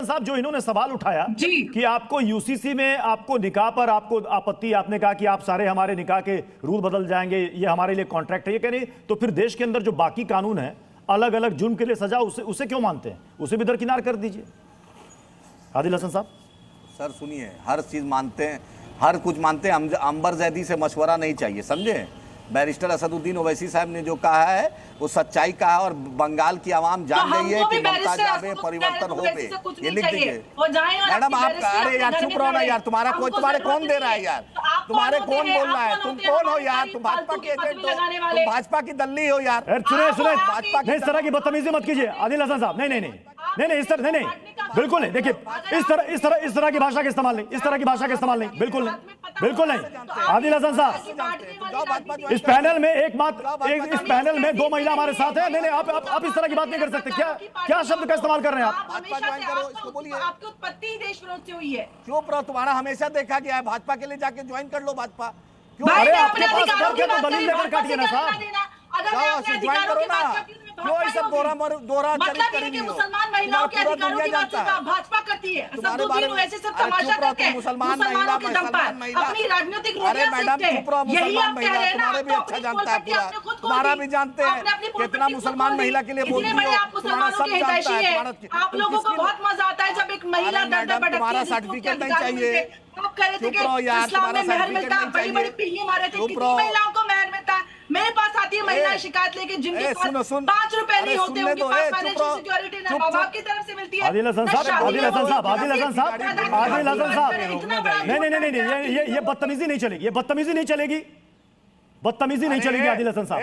साहब, जो इन्होंने सवाल उठाया कि आपको यूसीसी में आपको निकाह पर आपको आपत्ति, आपने कहा कि आप सारे हमारे निकाह के रूल बदल जाएंगे, ये हमारे लिए कॉन्ट्रैक्ट है, ये कह रही, तो फिर देश के अंदर जो बाकी कानून है अलग अलग जुर्म के लिए सजा, उसे क्यों मानते हैं? उसे भी दरकिनार कर दीजिए। आदिल हसन साहब। सर सुनिए, हर चीज मानते हैं, हर कुछ मानते हैं, अंबर जैदी से मशवरा नहीं चाहिए, समझे? बैरिस्टर असदुद्दीन ओवैसी साहब ने जो कहा है वो सच्चाई कहा है और बंगाल की आवाम जान गई है कि ममता जावे परिवर्तन हो गए। ये लिख दीजिए मैडम। आप अरे यार चुप रहो ना यार, तुम्हारे कौन दे रहा है यार? तुम्हारे कौन बोल रहा है? तुम कौन हो यार? तुम भाजपा के एजेंट हो, तुम भाजपा की दल्ली हो यार। सुने भाजपा, इस तरह की बदतमीजी मत कीजिए आदिल हसन साहब। नहीं, इस तरह नहीं, बिल्कुल नहीं। देखिए इस तरह की भाषा का इस्तेमाल नहीं, इस तरह की भाषा का इस्तेमाल नहीं, बिल्कुल नहीं। आदिल हसन साहब, इस पैनल में इस पैनल में 2 महिला हमारे साथ है। नहीं, आप इस तरह की बात नहीं कर सकते। क्या शब्द का इस्तेमाल कर रहे हैं आप? आपकी उत्पत्ति देश विरोध से हुई है। चुप रहो, तुम्हारा हमेशा देखा गया है, भाजपा के लिए जाके ज्वाइन कर लो भाजपा। क्यों? अरे आपके पास घर के तो दलील लेकर काटिए ना साहब, ज्वाइन करो ना। क्यों ये सब दोहरा चरित करेंगी? मुसलमान महिलाओं के अधिकारों की बात भाजपा करती है। तुम्हारे बारे में ऐसे सब तमाशा करके मुसलमान महिला अपनी राजनीतिक अरे मैडम चुप रहो, मुसलमान महिला तुम्हारे भी अच्छा जानता है पूरा, तुम्हारा भी जानते हैं कितना मुसलमान महिला के लिए बोलती हो, तुम्हारा सब जानता है। आप लोगों को बहुत मजा आता है जब एक महिला तुम्हारा सर्टिफिकेट नहीं चाहिए। आप कह रहे थे कि इस्लाम में मेहर मिलता है, बड़ी बड़ी पीढ़ी मारे थे, कितनी महिलाओं को मेहर मिलता है? मेरे पास आती है महिला शिकायत लेके जिनके पास 5 रुपए नहीं होते, उनके पास फाइनेंशियल सिक्योरिटी ना बाप की तरफ से मिलती है। आदिल हसन साहब, नहीं, ये बदतमीजी नहीं चलेगी, ये बदतमीजी नहीं चलेगी, आदिल हसन साहब।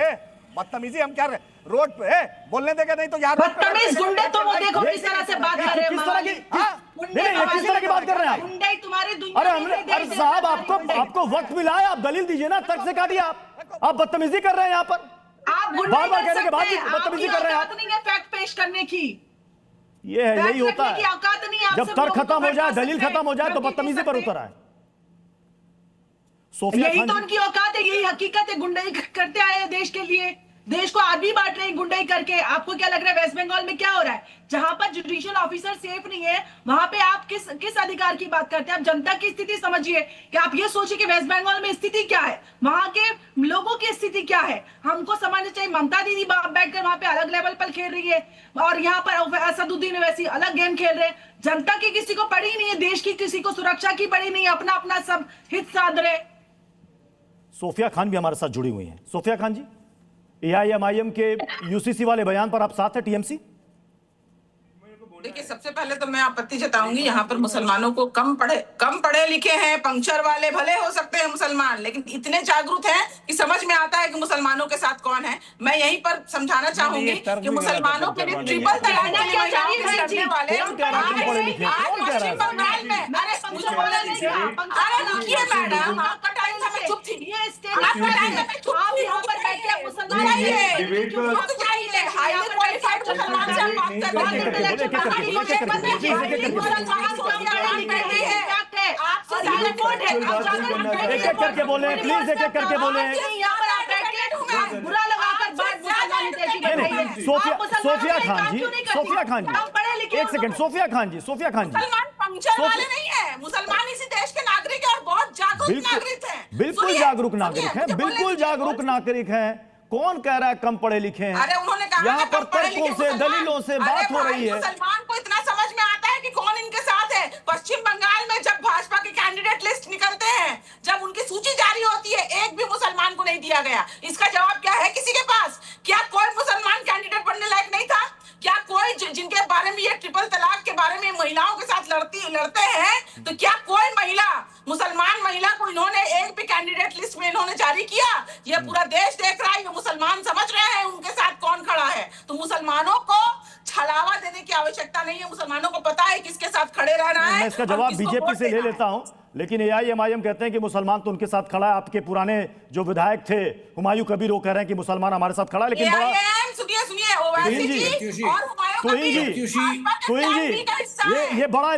बदतमीजी हम क्या रोड पे बोलने देगा? नहीं तो यार बदतमीज गुंडे तो वो देखो किस तरह से बात कर रहे हैं। किस तरह की बात कर रहे हैं आप? गुंडे तुम्हारे दुनिया। अरे साहब, आपको वक्त मिला है, आप दलील दीजिए ना, तर्क से काटिए। आप बदतमीजी कर रहे हैं यहाँ पर, आप बार कहने के बाद बदतमीजी कर रहे हैं। नहीं है फैक्ट पेश करने की, यही होता है। औकात नहीं है। जब तर्क खत्म हो जाए, दलील खत्म हो जाए तो बदतमीजी पर उतर आए। यही तो उनकी औकात है, यही हकीकत है। गुंडाई करते आए हैं देश के लिए, देश को आदमी बांट रहे हैं गुंडाई करके। आपको क्या लग रहा है वेस्ट बंगाल में क्या हो रहा है? जहां पर जुडिशियल ऑफिसर सेफ नहीं है, वहां पे आप किस अधिकार की बात करते हैं? आप जनता की स्थिति समझिए कि आप ये सोचिए कि वेस्ट बंगाल में स्थिति क्या है, वहां के लोगों की स्थिति क्या है। हमको समझना चाहिए। ममता दीदी बैठकर वहां पे अलग लेवल पर खेल रही है और यहाँ पर असदुद्दीन वैसी अलग गेम खेल रहे हैं। जनता की किसी को पड़ी नहीं है, देश की किसी को सुरक्षा की पड़ी नहीं है, अपना अपना सब हित साध रहे। सोफिया खान भी हमारे साथ जुड़ी हुई हैं। सोफिया खान जी, AIMIM के यूसीसी वाले बयान पर आप साथ हैं TMC? देखिए, सबसे पहले तो मैं आपत्ति जताऊंगी, यहाँ पर मुसलमानों को कम पढ़े लिखे हैं, पंक्चर वाले भले हो सकते हैं मुसलमान, लेकिन इतने जागरूक हैं कि समझ में आता है कि मुसलमानों के साथ कौन है। मैं यहीं पर समझाना चाहूंगी कि मुसलमानों के लिए ट्रिपल तलाक वाले पश्चिम बंगाल में, अरे रुकिए मैडम, आपका टाइम था, मैं चुप थी। आपका टाइम था, मैं चुप थी। यहाँ पर बैठ के मुसलमान चाहिए, हाईली क्वालिफाइड मुसलमान से आप बात कर रहे हैं। एक एक करके बोले प्लीज, एक एक करके बोले। सोफिया खान जी, एक सेकंड। सोफिया खान जी पंक्चर वाले नहीं है, मुसलमान इसी देश के नागरिक है और बहुत जागरूक नागरिक हैं। बिल्कुल जागरूक नागरिक हैं, बिल्कुल जागरूक नागरिक हैं। कौन कह रहा है कम पढ़े लिखे हैं? अरे उन्होंने कहा यहाँ पर तर्कों से, दलीलों से बात हो रही है। मुसलमान को इतना समझ में आता है कि कौन इनके साथ है। पश्चिम बंगाल में जब भाजपा के कैंडिडेट लिस्ट निकलते हैं, जब उनकी सूची जारी होती है, एक भी मुसलमान को नहीं दिया गया। इसका जवाब क्या है किसी के पास? क्या कोई मुसलमान कैंडिडेट बनने लायक नहीं था? क्या कोई जिनके बारे में ये ट्रिपल तलाक के बारे में महिलाओं के साथ लड़ते हैं, तो क्या कोई महिला, मुसलमान महिला को इन्होंने एक भी कैंडिडेट लिस्ट में इन्होंने जारी किया? ये पूरा देश देख रहा है, ये मुसलमान समझ रहे हैं उनके साथ कौन खड़ा है। तो मुसलमानों को छलावा देने की आवश्यकता नहीं है, मुसलमानों को पता है किसके साथ खड़े रहना है। मैं इसका जवाब बीजेपी से ले लेता हूं, लेकिन AIMIM कहते हैं कि मुसलमान तो उनके साथ खड़ा है। आपके पुराने जो विधायक थे हुमायूं कबीर, वो कह रहे हैं कि मुसलमान हमारे साथ खड़ा है। लेकिन सुनिए ये बड़ा